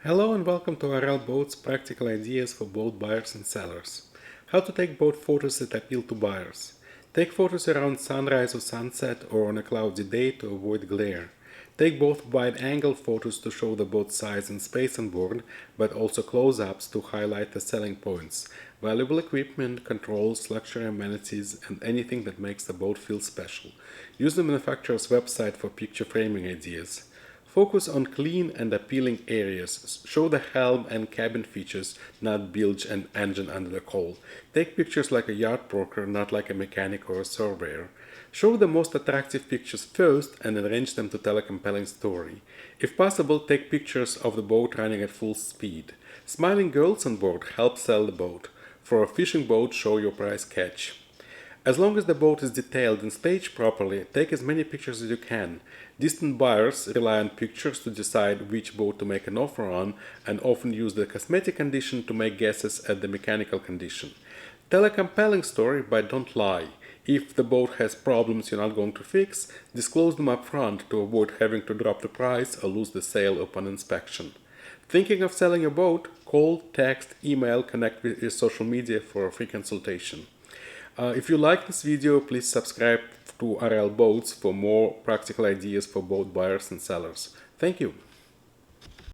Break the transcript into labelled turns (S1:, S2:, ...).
S1: Hello and welcome to RL Boats Practical Ideas for Boat Buyers and Sellers. How to take boat photos that appeal to buyers. Take photos around sunrise or sunset or on a cloudy day to avoid glare. Take both wide-angle photos to show the boat's size and space on board, but also close-ups to highlight the selling points, valuable equipment, controls, luxury amenities, and anything that makes the boat feel special. Use the manufacturer's website for picture framing ideas. Focus on clean and appealing areas. Show the helm and cabin features, not bilge and engine under the cowl. Take pictures like a yacht broker, not like a mechanic or a surveyor. Show the most attractive pictures first and arrange them to tell a compelling story. If possible, take pictures of the boat running at full speed. Smiling girls on board help sell the boat. For a fishing boat, show your prize catch. As long as the boat is detailed and staged properly, take as many pictures as you can. Distant buyers rely on pictures to decide which boat to make an offer on and often use the cosmetic condition to make guesses at the mechanical condition. Tell a compelling story, but don't lie. If the boat has problems you're not going to fix, disclose them upfront to avoid having to drop the price or lose the sale upon inspection. Thinking of selling your boat? Call, text, email, connect with your social media for a free consultation. If you like this video, please subscribe to RL Boats for more practical ideas for boat buyers and sellers. Thank you.